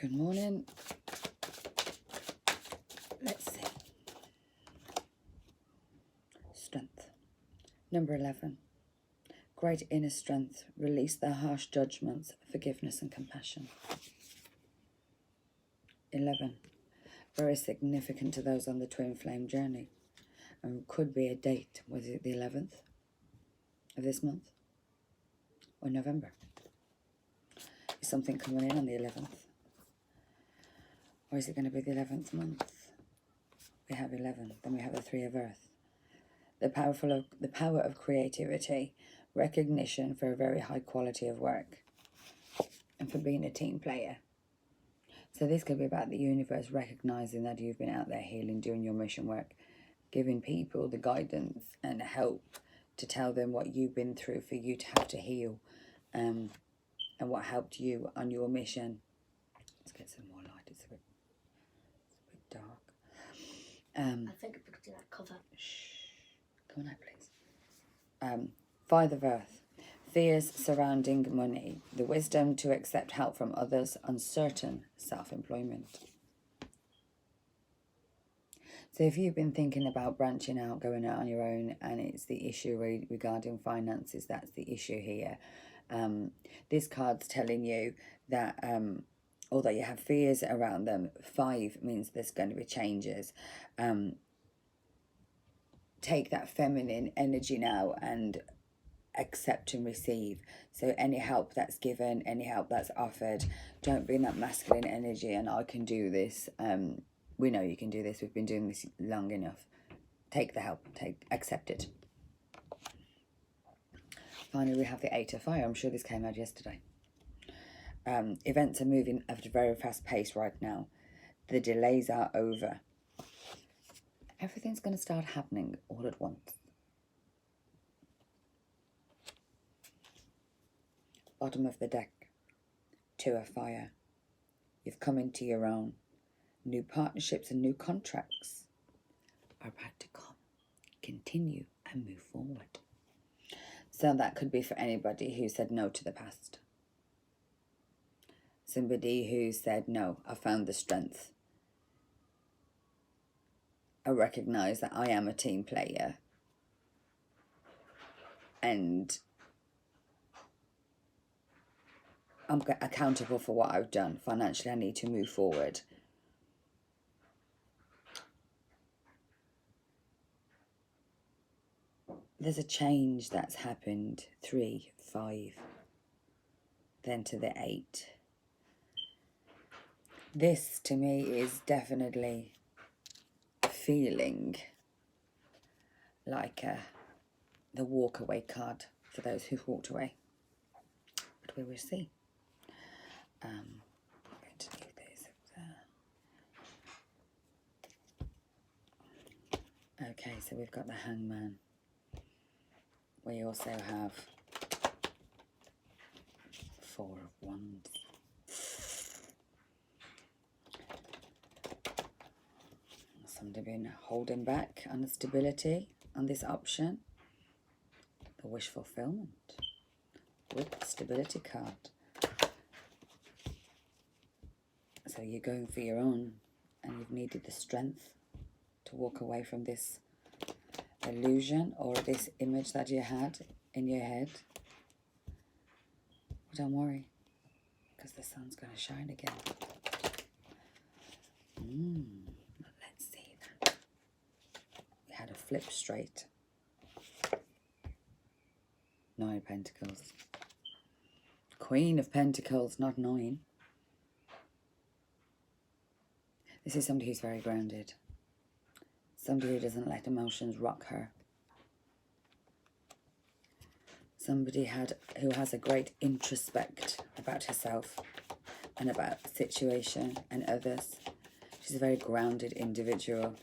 Good morning. Let's see. Strength. Number 11. Great inner strength. Release their harsh judgments, forgiveness and compassion. 11. Very significant to those on the twin flame journey. And could be a date. Was it the 11th of this month? Or November? Is something coming in on the 11th? Or is it going to be the 11th month? We have 11, then we have the 3 of Earth. The power of creativity, recognition for a very high quality of work, and for being a team player. So this could be about the universe recognizing that you've been out there healing, doing your mission work, giving people the guidance and help to tell them what you've been through for you to have to heal, and what helped you on your mission. Let's get some more light. It's a bit dark. I think if we could do that cover. Shh. Come on out, please. 5 of Earth. Fears surrounding money. The wisdom to accept help from others. Uncertain self-employment. So if you've been thinking about branching out, going out on your own, and it's the issue regarding finances, that's the issue here. This card's telling you that although you have fears around them, 5 means there's going to be changes. Take that feminine energy now and accept and receive. So any help that's given, any help that's offered, don't bring that masculine energy and I can do this. We know you can do this. We've been doing this long enough. Take the help. Accept it. Finally, we have the 8 of Fire. I'm sure this came out yesterday. Events are moving at a very fast pace right now. The delays are over. Everything's going to start happening all at once. Bottom of the deck. 2 of Fire. You've come into your own. New partnerships and new contracts are about to come. Continue and move forward. So that could be for anybody who said no to the past. Somebody who said, no, I found the strength. I recognize that I am a team player. And I'm accountable for what I've done. Financially, I need to move forward. There's a change that's happened. 3, 5, then to the 8. This, to me, is definitely feeling like the walk away card for those who've walked away. But we will see. I'm going to leave this there. Okay, so we've got the Hangman. We also have 4 of Wands. Somebody been holding back on the stability on this option. The wish fulfillment with the stability card. So you're going for your own and you've needed the strength to walk away from this illusion or this image that you had in your head. Well, don't worry, because the sun's going to shine again. Let's see that. We had a flip straight. 9 of Pentacles. Queen of Pentacles, not 9. This is somebody who's very grounded. Somebody who doesn't let emotions rock her. Somebody who has a great introspect about herself and about the situation and others. She's a very grounded individual.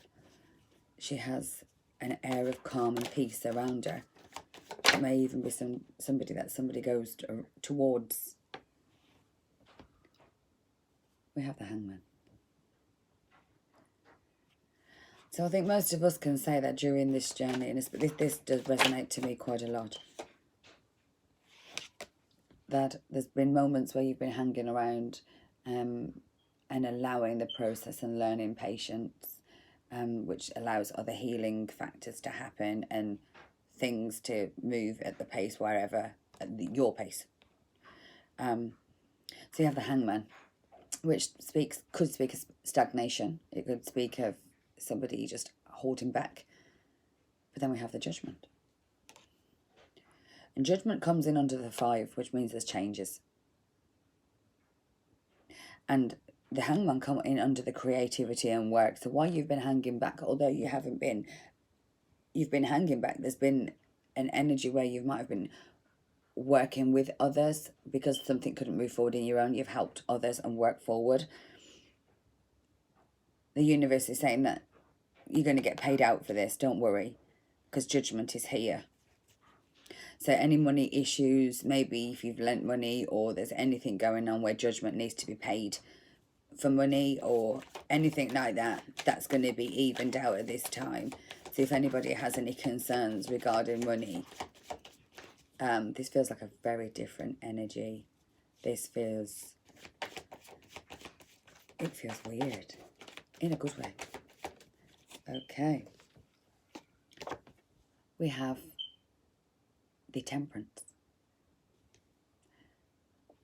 She has an air of calm and peace around her. It may even be somebody that somebody goes towards. We have the Hangman. So I think most of us can say that during this journey, and this does resonate to me quite a lot, that there's been moments where you've been hanging around and allowing the process and learning patience, which allows other healing factors to happen and things to move at the pace wherever, your pace. So you have the Hangman, which could speak of stagnation. It could speak of somebody just holding back. But then we have the Judgment. And Judgment comes in under the 5, which means there's changes. And the Hangman come in under the creativity and work. So while you've been hanging back, although you've been hanging back, there's been an energy where you might have been working with others because something couldn't move forward in your own. You've helped others and worked forward. The universe is saying that you're going to get paid out for this, don't worry, because Judgment is here. So any money issues, maybe if you've lent money or there's anything going on where Judgment needs to be paid for money or anything like that, that's going to be evened out at this time. So if anybody has any concerns regarding money, this feels like a very different energy. It feels weird in a good way. Okay. We have the Temperance.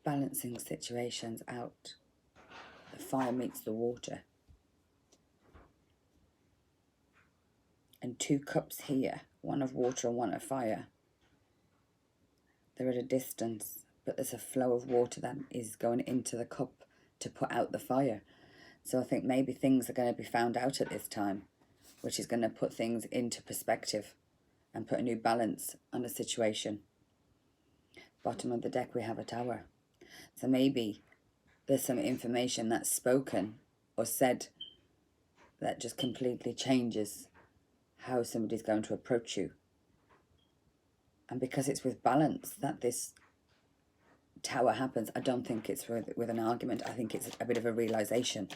Balancing situations out. The fire meets the water. And 2 cups here, one of water and one of fire. They're at a distance, but there's a flow of water that is going into the cup to put out the fire. So I think maybe things are going to be found out at this time, which is going to put things into perspective and put a new balance on the situation. Bottom of the deck, we have a Tower. So maybe there's some information that's spoken or said that just completely changes how somebody's going to approach you. And because it's with balance that this Tower happens, I don't think it's with an argument. I think it's a bit of a realisation.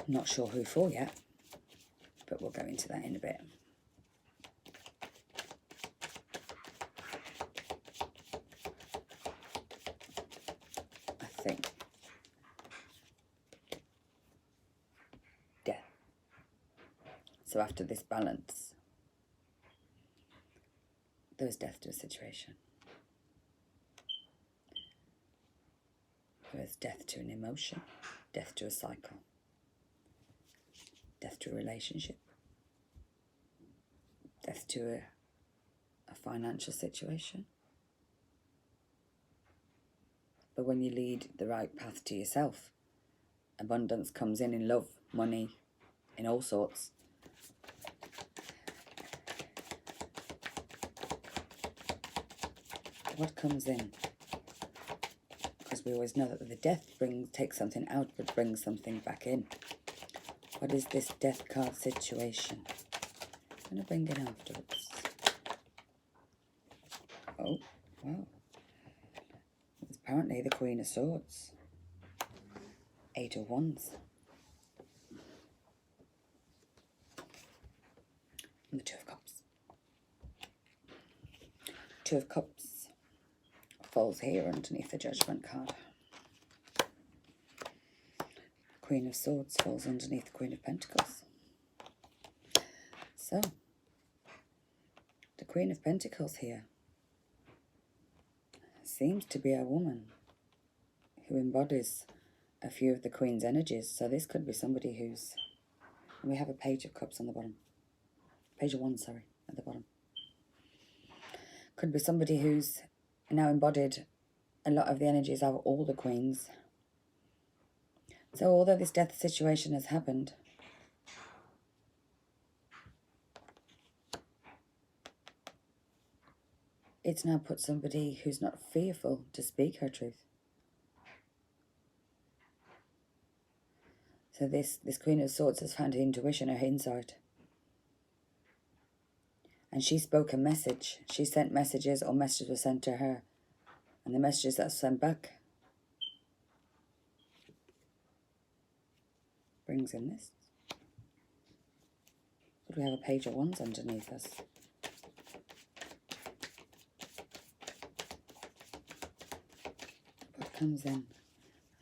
Not sure who for yet, but we'll go into that in a bit. I think Death. So after this balance, there was death to a situation. There was death to an emotion, death to a cycle, death to a relationship, death to a financial situation. But when you lead the right path to yourself, abundance comes in love, money, in all sorts. What comes in? Because we always know that the death takes something out but brings something back in. What is this death card situation? I'm going to bring it afterwards. Oh, wow. It's apparently the Queen of Swords. 8 of Wands. And the 2 of Cups. 2 of Cups falls here underneath the Judgment card. Queen of Swords falls underneath the Queen of Pentacles. So, the Queen of Pentacles here seems to be a woman who embodies a few of the Queen's energies. So this could be somebody who's... And we have a Page of Cups on the bottom. Page of Wands, sorry, at the bottom. Could be somebody who's now embodied a lot of the energies of all the Queens. So although this death situation has happened, it's now put somebody who's not fearful to speak her truth. So this Queen of Swords has found her intuition, her insight. And she spoke a message. She sent messages, or messages were sent to her. And the messages that were sent back brings in this. But we have a Page of Wands underneath us. What comes in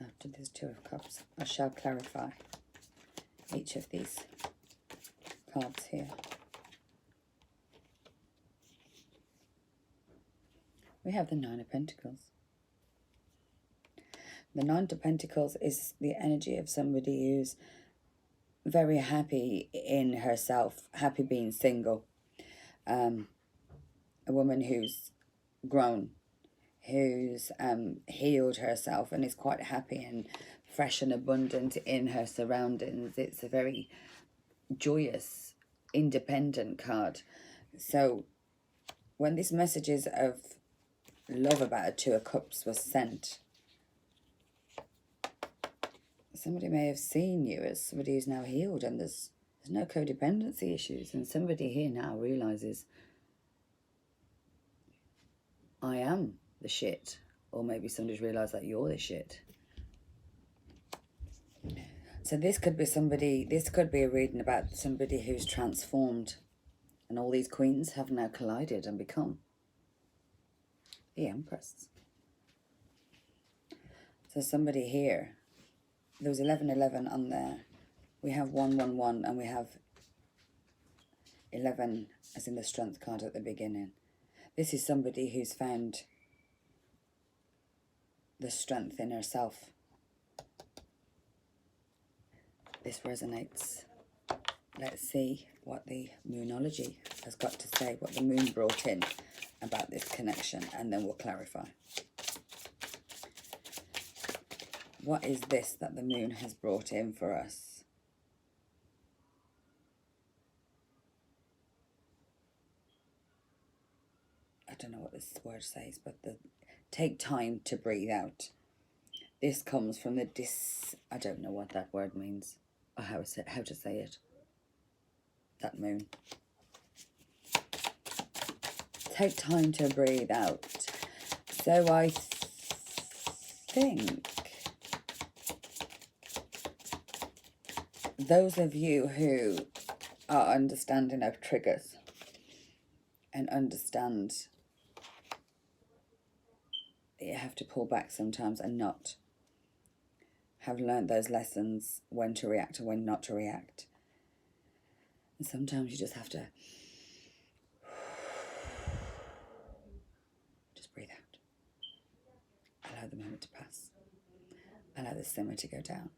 after this Two of Cups? I shall clarify each of these cards here. We have the Nine of Pentacles. The Nine of Pentacles is the energy of somebody who's very happy in herself, happy being single. A woman who's grown, who's healed herself and is quite happy and fresh and abundant in her surroundings. It's a very joyous, independent card. So when these messages of love about a Two of Cups was sent, somebody may have seen you as somebody who's now healed, and there's no codependency issues, and somebody here now realizes, I am the shit. Or maybe somebody's realised that you're the shit. So this could be somebody, this could be a reading about somebody who's transformed. And all these queens have now collided and become the Empress. So somebody here, there was 1111 on there. We have 111 and we have 11 as in the Strength card at the beginning. This is somebody who's found the strength in herself. This resonates. Let's see what the Moonology has got to say, what the moon brought in about this connection, and then we'll clarify. What is this that the moon has brought in for us? I don't know what this word says, but take time to breathe out. This comes from the I don't know what that word means, or how to say it. That moon. Take time to breathe out. So I think those of you who are understanding of triggers and understand that you have to pull back sometimes and not, have learned those lessons, when to react and when not to react. And sometimes you just have to just breathe out. Allow the moment to pass. Allow the simmer to go down.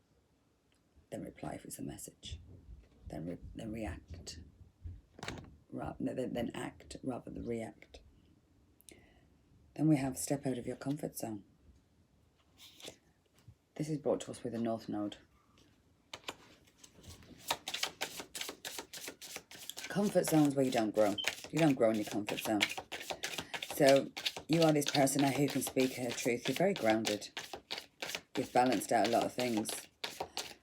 Then reply if it's a message. Then react. Then act rather than react. Then we have step out of your comfort zone. This is brought to us with a North Node. Comfort zones where you don't grow. You don't grow in your comfort zone. So you are this person now who can speak her truth. You're very grounded. You've balanced out a lot of things.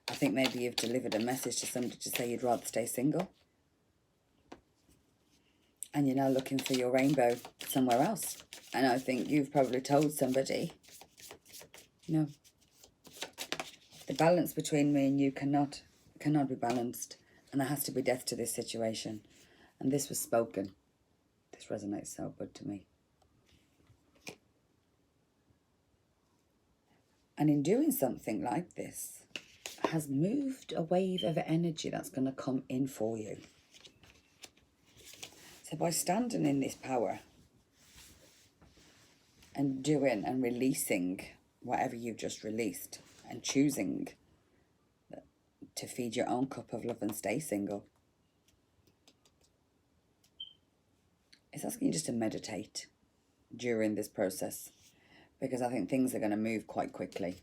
I think maybe you've delivered a message to somebody to say you'd rather stay single. And you're now looking for your rainbow somewhere else. And I think you've probably told somebody, no, the balance between me and you cannot be balanced. And there has to be death to this situation. And this was spoken. This resonates so good to me. And in doing something like this, has moved a wave of energy that's going to come in for you. So by standing in this power and doing and releasing whatever you've just released and choosing to feed your own cup of love and stay single, it's asking you just to meditate during this process, because I think things are going to move quite quickly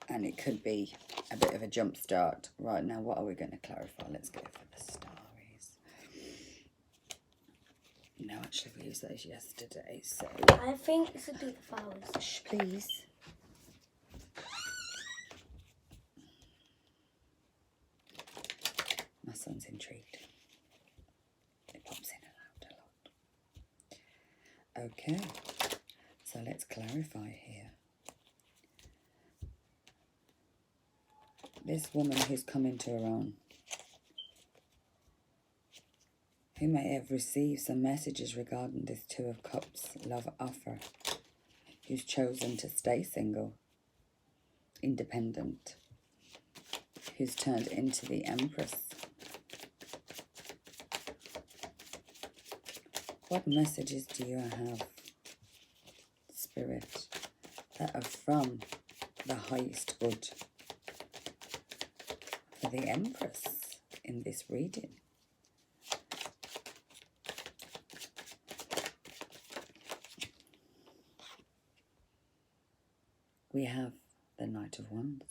and it could be a bit of a jump start. Right, now what are we going to clarify? Let's go for the Starries. No, actually we used those yesterday, so I think this would be the flowers. shh, please. My son's intrigued. It pops in and out a lot. Okay, so let's clarify here. This woman who's come into her own, who may have received some messages regarding this Two of Cups love offer. who's chosen to stay single, independent, who's turned into the empress. What messages do you have, Spirit, that are from the highest good for the empress in this reading? We have the Knight of Wands.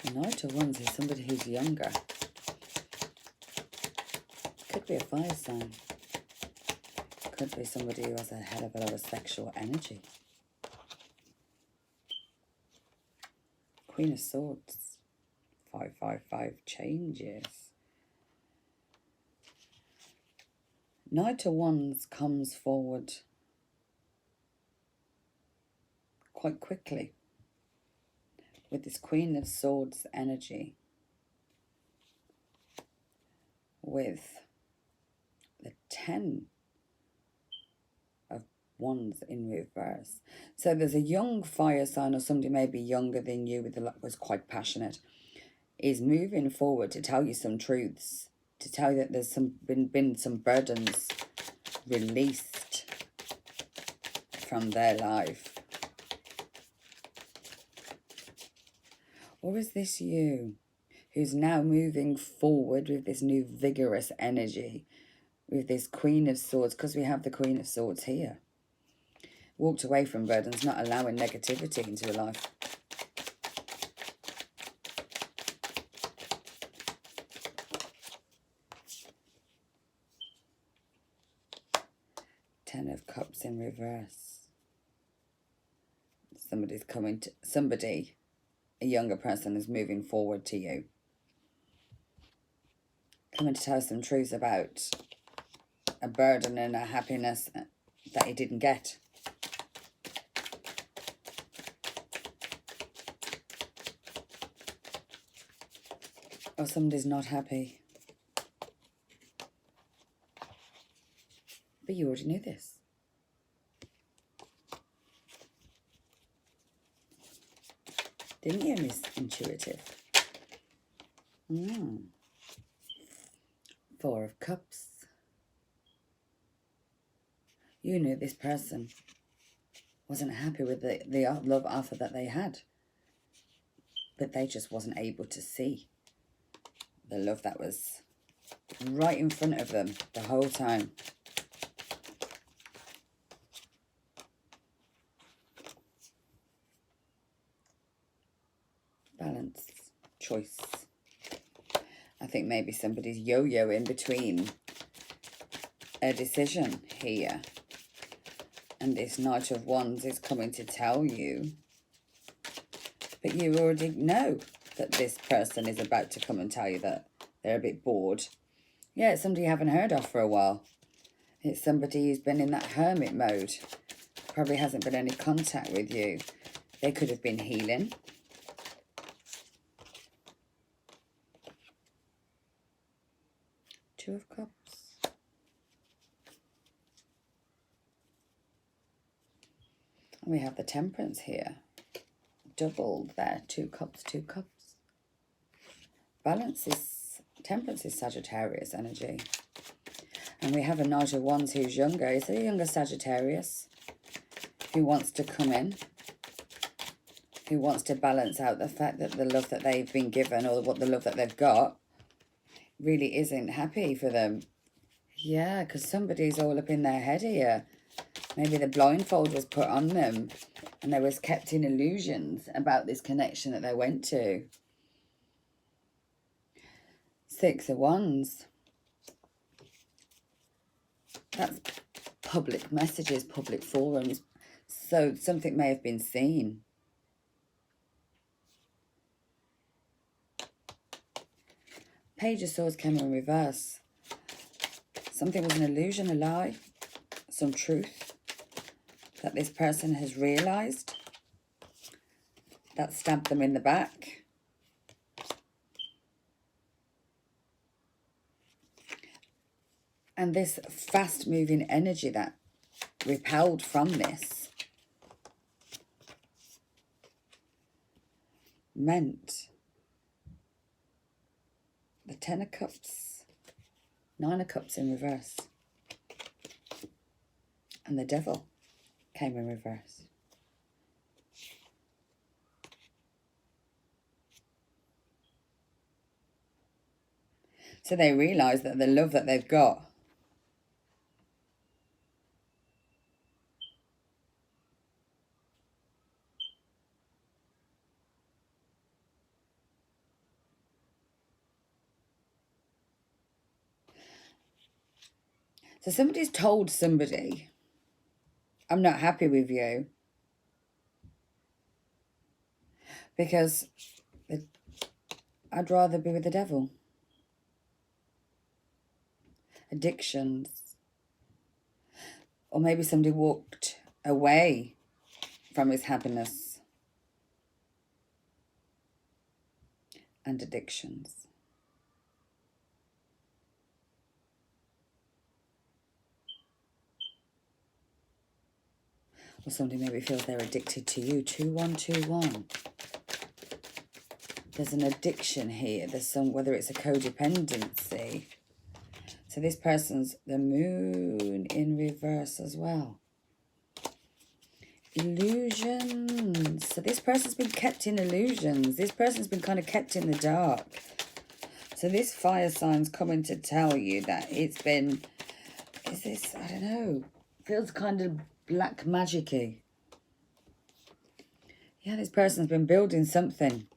The Knight of Wands is somebody who's younger. Could be a fire sign. Could be somebody who has a hell of a lot of sexual energy. Queen of Swords. 555 changes. Knight of Wands comes forward quite quickly with this Queen of Swords energy, with the 10 of Wands in reverse. So there's a young fire sign, or somebody maybe younger than you was quite passionate, is moving forward to tell you some truths, to tell you that there's been some burdens released from their life. Or is this you who's now moving forward with this new vigorous energy, with this Queen of Swords, because we have the Queen of Swords here. Walked away from burdens, not allowing negativity into your life. Ten of Cups in reverse. Somebody's coming to, a younger person is moving forward to you. Coming to tell some truths about a burden and a happiness that he didn't get. Or somebody's not happy. But you already knew this. Didn't you, Miss Intuitive? Four of Cups. You knew this person wasn't happy with the love offer that they had. But they just wasn't able to see the love that was right in front of them the whole time. Balance. Choice. I think maybe somebody's yo-yoing between a decision here. And this Knight of Wands is coming to tell you. But you already know that this person is about to come and tell you that they're a bit bored. Yeah, it's somebody you haven't heard of for a while. It's somebody who's been in that hermit mode. Probably hasn't been any contact with you. They could have been healing. Two of Cups. And we have the Temperance here. Doubled there. 2 cups, 2 cups. Balance is, Temperance is Sagittarius energy. And we have a Knight of Wands who's younger. Is it a younger Sagittarius who wants to come in? Who wants to balance out the fact that the love that they've been given, or what the love that they've got, really isn't happy for them. Yeah, because somebody's all up in their head here. Maybe the blindfold was put on them and they was kept in illusions about this connection that they went to. 6 of Wands. That's public messages, public forums. So something may have been seen. Page of Swords came in reverse. Something was an illusion, a lie, some truth that this person has realised that stabbed them in the back. And this fast-moving energy that repelled from this meant the Ten of Cups, Nine of Cups in reverse, and the Devil came in reverse. So they realise that the love that they've got so somebody's told somebody, I'm not happy with you because I'd rather be with the devil. Addictions. Or maybe somebody walked away from his happiness and addictions. Or somebody maybe feels they're addicted to you. 2121. There's an addiction here. There's some, whether it's a codependency. So this person's the moon in reverse as well. Illusions. So this person's been kept in illusions. This person's been kind of kept in the dark. So this fire sign's coming to tell you that it's been, is this, I don't know, feels kind of black magic-y. Yeah, this person's been building something.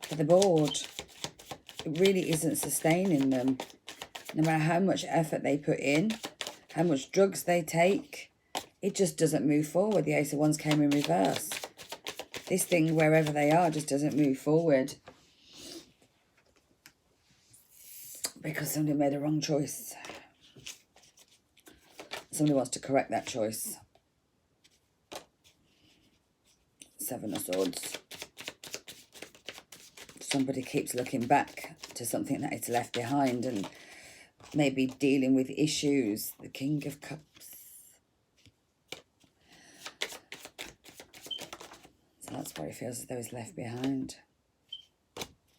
For the board, it really isn't sustaining them. No matter how much effort they put in, how much drugs they take, it just doesn't move forward. The Ace of Wands came in reverse. This thing, wherever they are, just doesn't move forward. Because somebody made a wrong choice. Somebody wants to correct that choice. Seven of Swords. Somebody keeps looking back to something that it's left behind and maybe dealing with issues. The King of Cups. So that's what it feels as though it's left behind.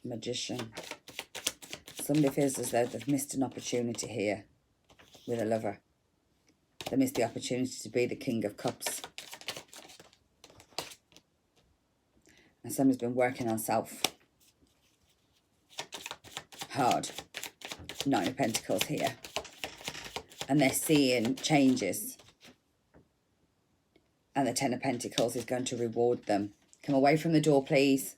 Magician. Somebody feels as though they've missed an opportunity here with a lover. They missed the opportunity to be the King of Cups. And somebody's been working on self. Hard. Nine of Pentacles here. And they're seeing changes. And the Ten of Pentacles is going to reward them. Come away from the door, please.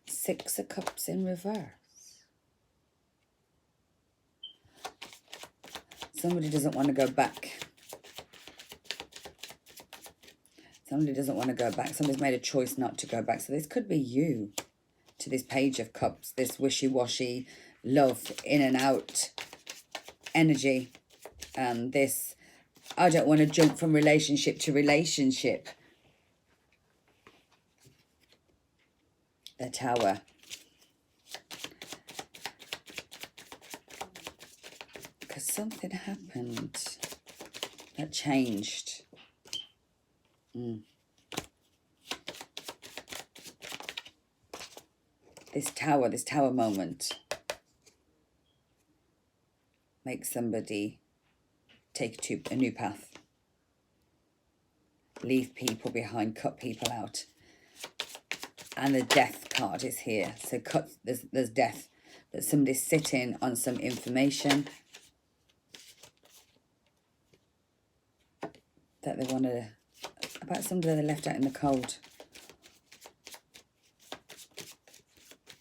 Six of Cups in reverse. Somebody doesn't want to go back. Somebody doesn't want to go back. Somebody's made a choice not to go back. So this could be you to this Page of Cups, this wishy-washy love in and out energy. And this, I don't want to jump from relationship to relationship. The Tower. Because something happened that changed. This tower moment makes somebody take a new path. Leave people behind, cut people out. And the Death card is here. So there's death. But somebody's sitting on some information that they want to, about somebody they left out in the cold.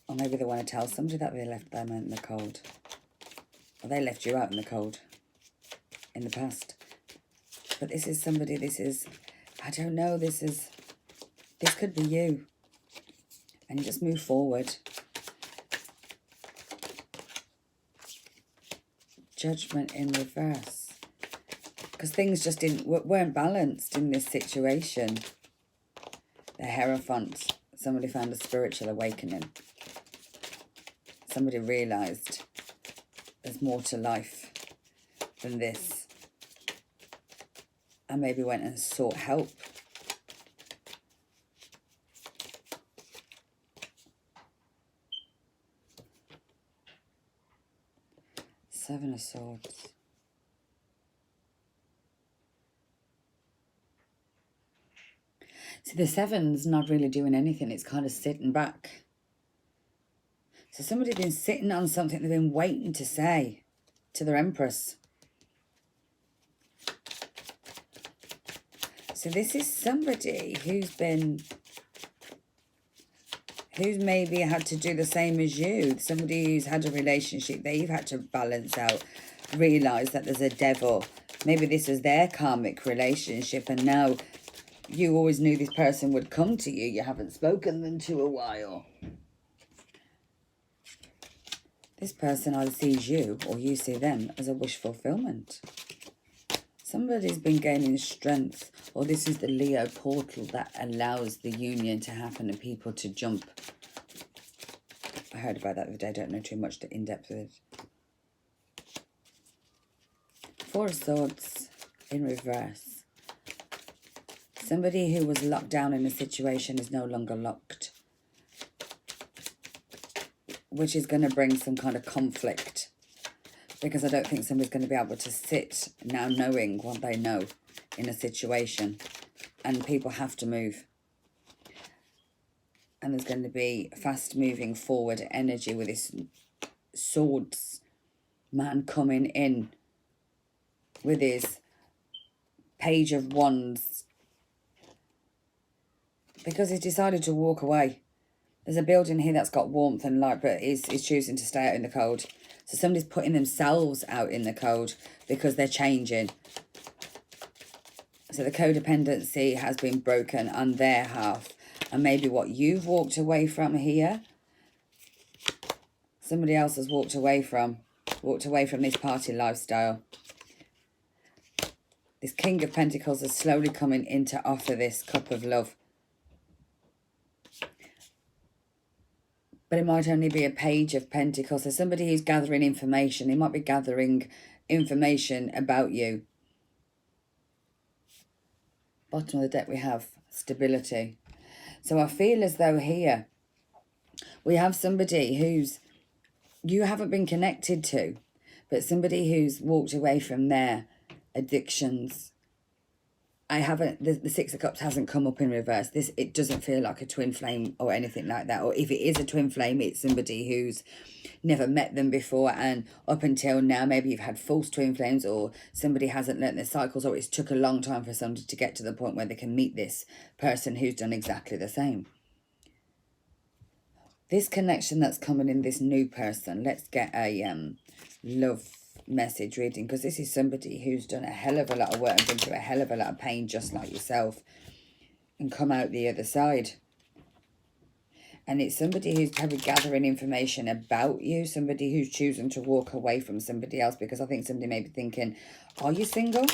Or maybe they want to tell somebody that they left them in the cold. Or they left you out in the cold in the past. But this is somebody, this is, I don't know, this could be you. And you just move forward. Judgment in reverse. because things just weren't balanced in this situation. The Hierophant. Somebody found a spiritual awakening. Somebody realised there's more to life than this. And maybe went and sought help. Seven of Swords. See, the Seven's not really doing anything. It's kind of sitting back. So somebody's been sitting on something they've been waiting to say to their Empress. So this is somebody who's maybe had to do the same as you. Somebody who's had a relationship that you've had to balance out, realise that there's a devil. Maybe this is their karmic relationship, and now you always knew this person would come to you. You haven't spoken them to a while. This person either sees you or you see them as a wish fulfillment. Somebody's been gaining strength, or this is the Leo portal that allows the union to happen and people to jump. I heard about that the other day. I don't know too much in depth with it. Four of Swords in reverse. Somebody who was locked down in a situation is no longer locked, which is going to bring some kind of conflict. Because I don't think somebody's going to be able to sit now knowing what they know in a situation. And people have to move. And there's going to be fast moving forward energy with this swords man coming in with his Page of Wands. Because he's decided to walk away. There's a building here that's got warmth and light, but he's choosing to stay out in the cold. So somebody's putting themselves out in the cold because they're changing. So the codependency has been broken on their half. And maybe what you've walked away from here, somebody else has walked away from this party lifestyle. This King of Pentacles is slowly coming in to offer this cup of love. But it might only be a Page of Pentacles. So somebody who's gathering information. He might be gathering information about you. Bottom of the deck we have stability. So I feel as though here we have somebody who's you haven't been connected to. But somebody who's walked away from their addictions. The Six of Cups hasn't come up in reverse. It doesn't feel like a twin flame or anything like that. Or if it is a twin flame, it's somebody who's never met them before. And up until now, maybe you've had false twin flames, or somebody hasn't learnt their cycles, or it's took a long time for somebody to get to the point where they can meet this person who's done exactly the same. This connection that's coming in, this new person, let's get a love message reading, because this is somebody who's done a hell of a lot of work and been through a hell of a lot of pain just like yourself and come out the other side. And it's somebody who's probably gathering information about you, somebody who's choosing to walk away from somebody else, because I think somebody may be thinking, are you single?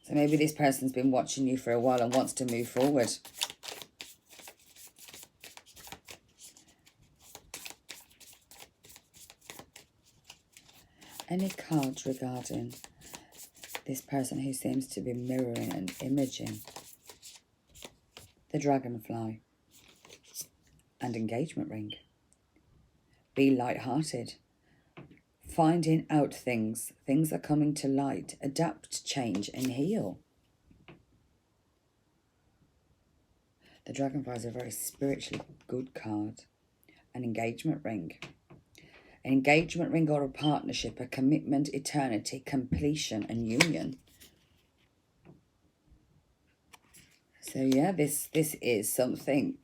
So maybe this person's been watching you for a while and wants to move forward. Any cards regarding this person who seems to be mirroring and imaging the dragonfly and engagement ring? Be light-hearted. Finding out things. Things are coming to light. Adapt, change and heal. The dragonfly is a very spiritually good card. An engagement ring. An engagement ring or a partnership, a commitment, eternity, completion and union. So yeah, this is something.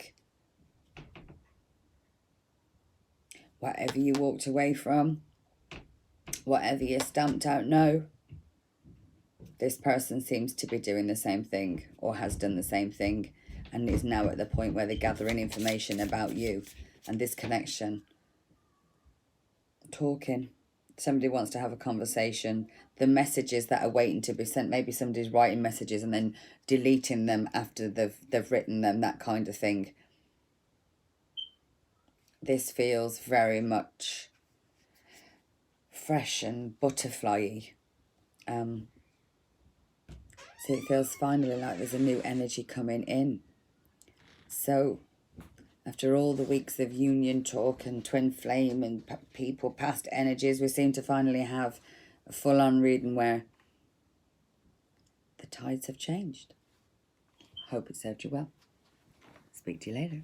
Whatever you walked away from, whatever you stamped out no, this person seems to be doing the same thing or has done the same thing and is now at the point where they're gathering information about you and this connection. Talking somebody wants to have a conversation, the messages that are waiting to be sent, maybe somebody's writing messages and then deleting them after they've written them, that kind of thing. This feels very much fresh and butterfly-y. So it feels finally like there's a new energy coming in. So after all the weeks of union talk and twin flame and people, past energies, we seem to finally have a full-on reading where the tides have changed. Hope it served you well. Speak to you later.